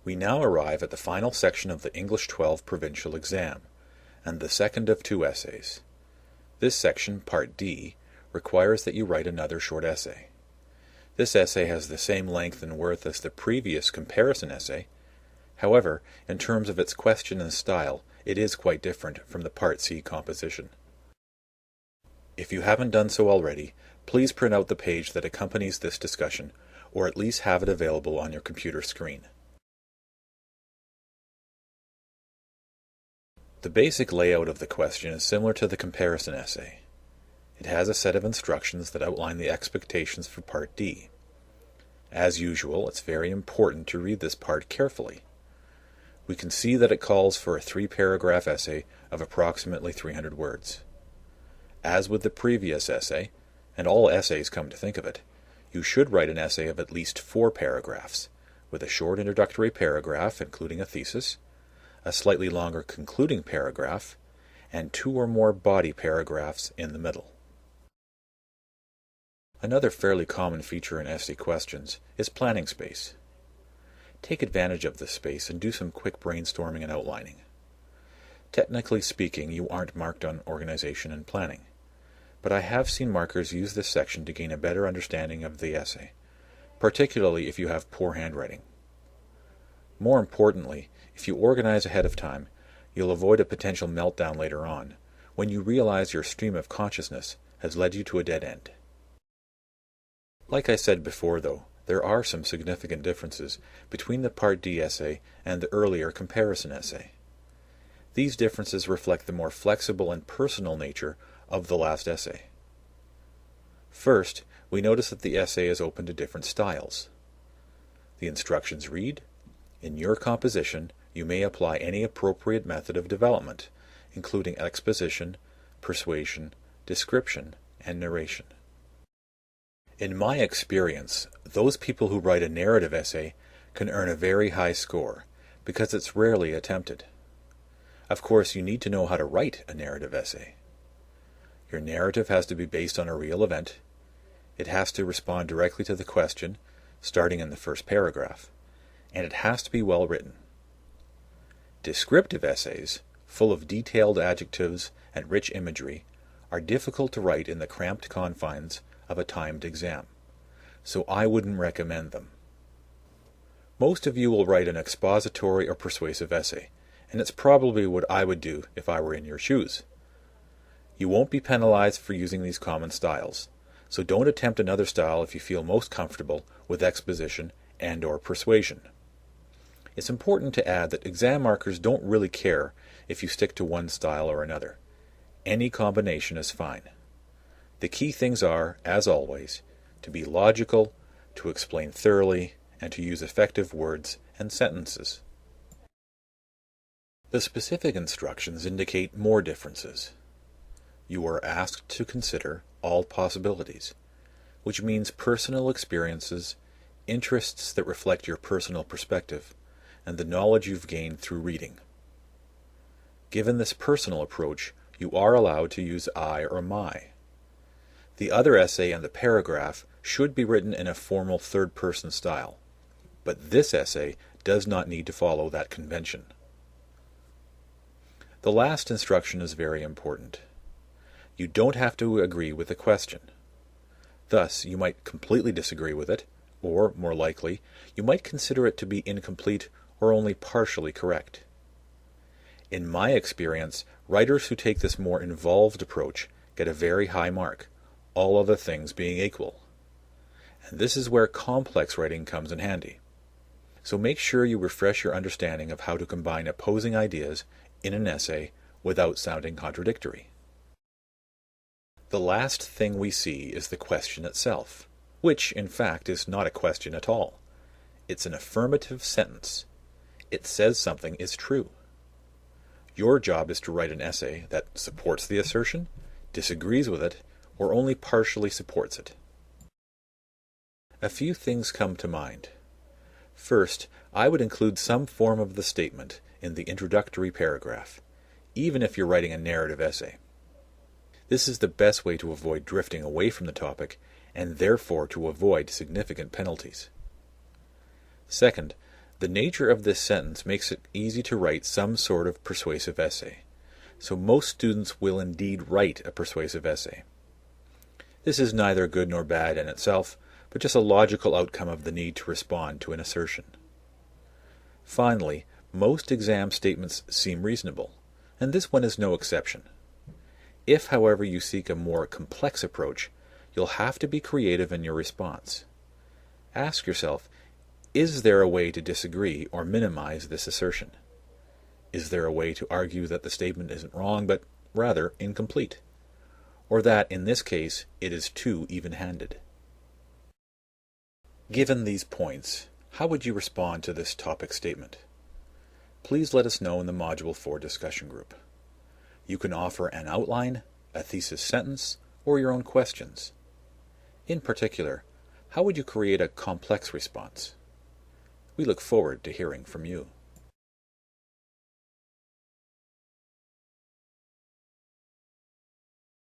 We now arrive at the final section of the English 12 Provincial exam, and the second of two essays. This section, Part D, requires that you write another short essay. This essay has the same length and worth as the previous comparison essay. However, in terms of its question and style, it is quite different from the Part C composition. If you haven't done so already, please print out the page that accompanies this discussion, or at least have it available on your computer screen. The basic layout of the question is similar to the comparison essay. It has a set of instructions that outline the expectations for Part D. As usual, it's very important to read this part carefully. We can see that it calls for a 3-paragraph essay of approximately 300 words. As with the previous essay, and all essays come to think of it, you should write an essay of at least 4 paragraphs, with a short introductory paragraph including a thesis, a slightly longer concluding paragraph, and 2 or more body paragraphs in the middle. Another fairly common feature in essay questions is planning space. Take advantage of this space and do some quick brainstorming and outlining. Technically speaking, you aren't marked on organization and planning, but I have seen markers use this section to gain a better understanding of the essay, particularly if you have poor handwriting. More importantly, if you organize ahead of time, you'll avoid a potential meltdown later on, when you realize your stream of consciousness has led you to a dead end. Like I said before, though, there are some significant differences between the Part D essay and the earlier comparison essay. These differences reflect the more flexible and personal nature of the last essay. First, we notice that the essay is open to different styles. The instructions read, "In your composition, you may apply any appropriate method of development, including exposition, persuasion, description, and narration." In my experience, those people who write a narrative essay can earn a very high score, because it's rarely attempted. Of course, you need to know how to write a narrative essay. Your narrative has to be based on a real event. It has to respond directly to the question, starting in the first paragraph, and it has to be well written. Descriptive essays, full of detailed adjectives and rich imagery, are difficult to write in the cramped confines of a timed exam, so I wouldn't recommend them. Most of you will write an expository or persuasive essay, and it's probably what I would do if I were in your shoes. You won't be penalized for using these common styles, so don't attempt another style if you feel most comfortable with exposition and/or persuasion. It's important to add that exam markers don't really care if you stick to one style or another. Any combination is fine. The key things are, as always, to be logical, to explain thoroughly, and to use effective words and sentences. The specific instructions indicate more differences. You are asked to consider all possibilities, which means personal experiences, interests that reflect your personal perspective, and the knowledge you've gained through reading. Given this personal approach, you are allowed to use I or my. The other essay and the paragraph should be written in a formal third-person style, but this essay does not need to follow that convention. The last instruction is very important. You don't have to agree with the question. Thus, you might completely disagree with it, or, more likely, you might consider it to be incomplete or only partially correct. In my experience, writers who take this more involved approach get a very high mark, all other things being equal. And this is where complex writing comes in handy. So make sure you refresh your understanding of how to combine opposing ideas in an essay without sounding contradictory. The last thing we see is the question itself, which, in fact, is not a question at all. It's an affirmative sentence. It says something is true. Your job is to write an essay that supports the assertion, disagrees with it, or only partially supports it. A few things come to mind. First, I would include some form of the statement in the introductory paragraph, even if you're writing a narrative essay. This is the best way to avoid drifting away from the topic, and therefore to avoid significant penalties. Second, The nature of this sentence makes it easy to write some sort of persuasive essay, so most students will indeed write a persuasive essay. This is neither good nor bad in itself, but just a logical outcome of the need to respond to an assertion. Finally, most exam statements seem reasonable, and this one is no exception. If, however, you seek a more complex approach, you'll have to be creative in your response. Ask yourself, is there a way to disagree or minimize this assertion? Is there a way to argue that the statement isn't wrong, but rather incomplete? Or that, in this case, it is too even-handed? Given these points, how would you respond to this topic statement? Please let us know in the Module 4 discussion group. You can offer an outline, a thesis sentence, or your own questions. In particular, how would you create a complex response? We look forward to hearing from you.